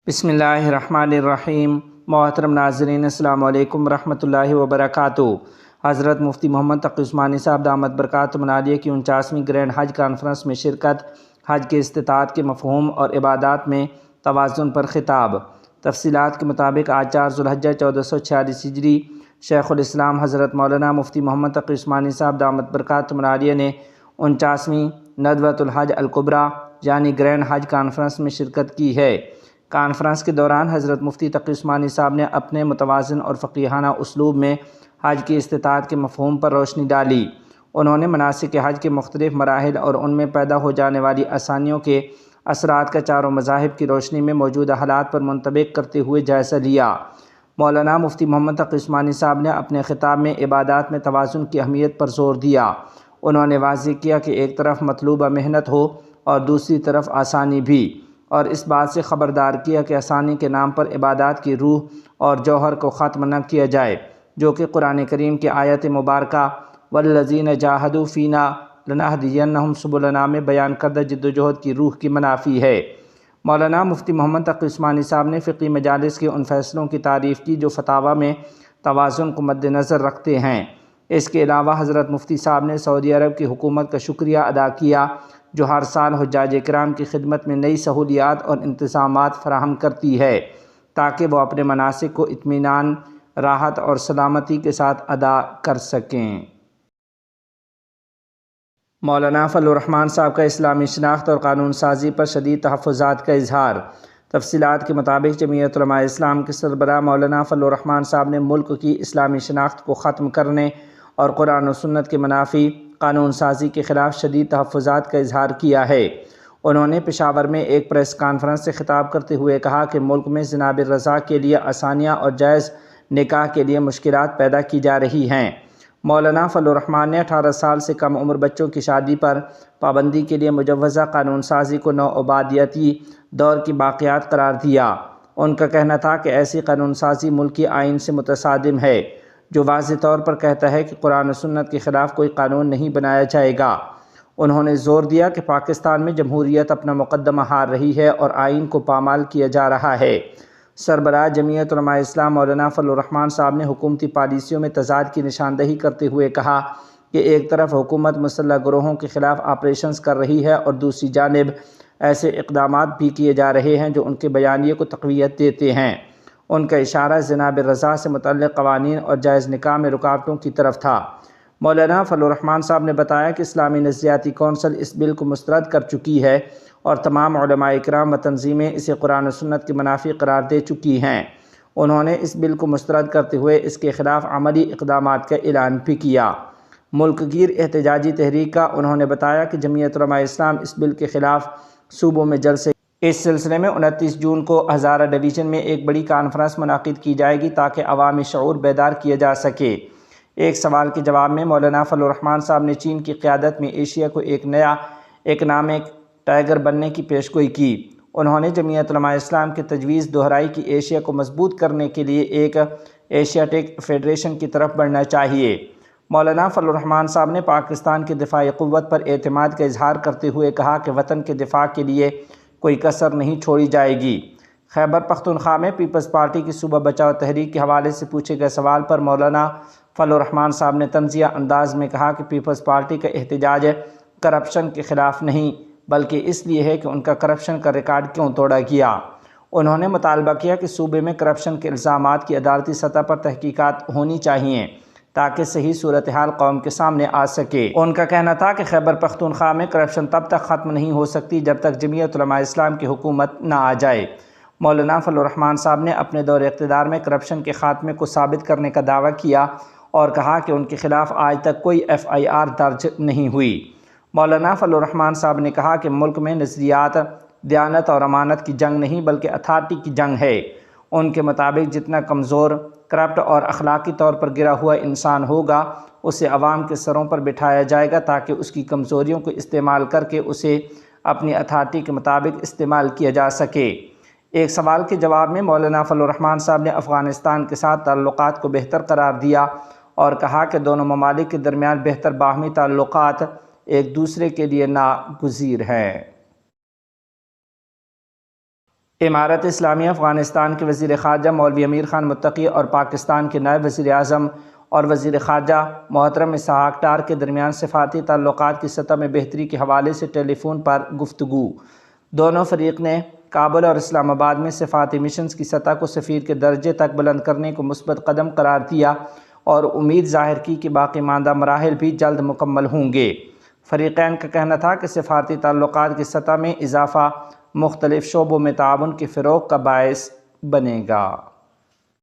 بسم اللہ الرحمن الرحیم۔ محترم ناظرین، السلام علیکم ورحمۃ اللہ وبرکاتہ۔ حضرت مفتی محمد تقی عثمانی صاحب دامت برکاتہم العالیہ کی 49ویں گرینڈ حج کانفرنس میں شرکت، حج کے استطاعت کے مفہوم اور عبادات میں توازن پر خطاب۔ تفصیلات کے مطابق آج 4 ذو الحجہ 1446 ہجری شیخ الاسلام حضرت مولانا مفتی محمد تقی عثمانی صاحب دامت برکاتہم العالیہ نے 49ویں ندوۃ الحج الکبریٰ یعنی گرینڈ حج کانفرنس میں شرکت کی ہے۔ کانفرنس کے دوران حضرت مفتی تقی عثمانی صاحب نے اپنے متوازن اور فقیہانہ اسلوب میں حج کی استطاعت کے مفہوم پر روشنی ڈالی۔ انہوں نے مناسک حج کے مختلف مراحل اور ان میں پیدا ہو جانے والی آسانیوں کے اثرات کا چاروں مذاہب کی روشنی میں موجودہ حالات پر منطبق کرتے ہوئے جائزہ لیا۔ مولانا مفتی محمد تقی عثمانی صاحب نے اپنے خطاب میں عبادات میں توازن کی اہمیت پر زور دیا۔ انہوں نے واضح کیا کہ ایک طرف مطلوبہ محنت ہو اور دوسری طرف آسانی بھی، اور اس بات سے خبردار کیا کہ آسانی کے نام پر عبادات کی روح اور جوہر کو ختم نہ کیا جائے، جو کہ قرآن کریم کی آیت مبارکہ وَالَّذِينَ جَاهَدُوا فِينَا لَنَهْدِيَنَّهُمْ سُبُلَنَا میں بیان کردہ جد و جہد کی روح کی منافی ہے۔ مولانا مفتی محمد تقی عثمانی صاحب نے فقہی مجالس کے ان فیصلوں کی تعریف کی جو فتاویٰ میں توازن کو مد نظر رکھتے ہیں۔ اس کے علاوہ حضرت مفتی صاحب نے سعودی عرب کی حکومت کا شکریہ ادا کیا جو ہر سال حجاج کرام کی خدمت میں نئی سہولیات اور انتظامات فراہم کرتی ہے تاکہ وہ اپنے مناسک کو اطمینان، راحت اور سلامتی کے ساتھ ادا کر سکیں۔ مولانا فضل الرحمان صاحب کا اسلامی شناخت اور قانون سازی پر شدید تحفظات کا اظہار۔ تفصیلات کے مطابق جمعیت علماء اسلام کے سربراہ مولانا فضل الرحمان صاحب نے ملک کی اسلامی شناخت کو ختم کرنے اور قرآن و سنت کے منافی قانون سازی کے خلاف شدید تحفظات کا اظہار کیا ہے۔ انہوں نے پشاور میں ایک پریس کانفرنس سے خطاب کرتے ہوئے کہا کہ ملک میں زنا بالرضا کے لیے آسانیاں اور جائز نکاح کے لیے مشکلات پیدا کی جا رہی ہیں۔ مولانا فضل الرحمان نے 18 سال سے کم عمر بچوں کی شادی پر پابندی کے لیے مجوزہ قانون سازی کو نوآبادیاتی دور کی باقیات قرار دیا۔ ان کا کہنا تھا کہ ایسی قانون سازی ملکی آئین سے متصادم ہے جو واضح طور پر کہتا ہے کہ قرآن و سنت کے خلاف کوئی قانون نہیں بنایا جائے گا۔ انہوں نے زور دیا کہ پاکستان میں جمہوریت اپنا مقدمہ ہار رہی ہے اور آئین کو پامال کیا جا رہا ہے۔ سربراہ جمعیت علماء اسلام مولانا فضل الرحمان صاحب نے حکومتی پالیسیوں میں تضاد کی نشاندہی کرتے ہوئے کہا کہ ایک طرف حکومت مسلح گروہوں کے خلاف آپریشنز کر رہی ہے اور دوسری جانب ایسے اقدامات بھی کیے جا رہے ہیں جو ان کے بیانیے کو تقویت دیتے ہیں۔ ان کا اشارہ زنا بالرضا سے متعلق قوانین اور جائز نکاح میں رکاوٹوں کی طرف تھا۔ مولانا فضل الرحمان صاحب نے بتایا کہ اسلامی نظریاتی کونسل اس بل کو مسترد کر چکی ہے اور تمام علماء کرام و تنظیمیں اسے قرآن و سنت کے منافی قرار دے چکی ہیں۔ انہوں نے اس بل کو مسترد کرتے ہوئے اس کے خلاف عملی اقدامات کا اعلان بھی کیا۔ ملک گیر احتجاجی تحریک کا انہوں نے بتایا کہ جمعیت علماء اسلام اس بل کے خلاف صوبوں میں جلسے اس سلسلے میں 29 جون کو ہزارہ ڈویژن میں ایک بڑی کانفرنس منعقد کی جائے گی تاکہ عوامی شعور بیدار کیا جا سکے۔ ایک سوال کے جواب میں مولانا فضل الرحمان صاحب نے چین کی قیادت میں ایشیا کو ایک نیا اکنامک ٹائگر بننے کی پیشگوئی کی۔ انہوں نے جمعیت علماء اسلام کی تجویز دہرائی کہ ایشیا کو مضبوط کرنے کے لیے ایک ایشیاٹک فیڈریشن کی طرف بڑھنا چاہیے۔ مولانا فضل الرحمان صاحب نے پاکستان کی دفاعی قوت پر اعتماد کا اظہار کرتے ہوئے کہا کہ وطن کے دفاع کے لیے کوئی کسر نہیں چھوڑی جائے گی۔ خیبر پختونخوا میں پیپلز پارٹی کی صوبہ بچاؤ تحریک کے حوالے سے پوچھے گئے سوال پر مولانا فضل الرحمان صاحب نے طنزیہ انداز میں کہا کہ پیپلز پارٹی کا احتجاج کرپشن کے خلاف نہیں بلکہ اس لیے ہے کہ ان کا کرپشن کا ریکارڈ کیوں توڑا گیا۔ انہوں نے مطالبہ کیا کہ صوبے میں کرپشن کے الزامات کی عدالتی سطح پر تحقیقات ہونی چاہیے تاکہ صحیح صورتحال قوم کے سامنے آ سکے۔ ان کا کہنا تھا کہ خیبر پختونخوا میں کرپشن تب تک ختم نہیں ہو سکتی جب تک جمعیت علماء اسلام کی حکومت نہ آ جائے۔ مولانا فضل الرحمان صاحب نے اپنے دور اقتدار میں کرپشن کے خاتمے کو ثابت کرنے کا دعویٰ کیا اور کہا کہ ان کے خلاف آج تک کوئی FIR درج نہیں ہوئی۔ مولانا فضل الرحمان صاحب نے کہا کہ ملک میں نظریات، دیانت اور امانت کی جنگ نہیں بلکہ اتھارٹی کی جنگ ہے۔ ان کے مطابق جتنا کمزور، کرپٹ اور اخلاقی طور پر گرا ہوا انسان ہوگا اسے عوام کے سروں پر بٹھایا جائے گا تاکہ اس کی کمزوریوں کو استعمال کر کے اسے اپنی اتھارٹی کے مطابق استعمال کیا جا سکے۔ ایک سوال کے جواب میں مولانا فضل الرحمان صاحب نے افغانستان کے ساتھ تعلقات کو بہتر قرار دیا اور کہا کہ دونوں ممالک کے درمیان بہتر باہمی تعلقات ایک دوسرے کے لیے ناگزیر ہیں۔ امارت اسلامیہ افغانستان کے وزیر خارجہ مولوی امیر خان متقی اور پاکستان کے نائب وزیر اعظم اور وزیر خارجہ محترم اسحاق ڈار کے درمیان سفارتی تعلقات کی سطح میں بہتری کے حوالے سے ٹیلی فون پر گفتگو۔ دونوں فریق نے کابل اور اسلام آباد میں سفارتی مشنز کی سطح کو سفیر کے درجے تک بلند کرنے کو مثبت قدم قرار دیا اور امید ظاہر کی کہ باقی ماندہ مراحل بھی جلد مکمل ہوں گے۔ فریقین کا کہنا تھا کہ سفارتی تعلقات کی سطح میں اضافہ مختلف شعبوں میں تعاون کے فروغ کا باعث بنے گا۔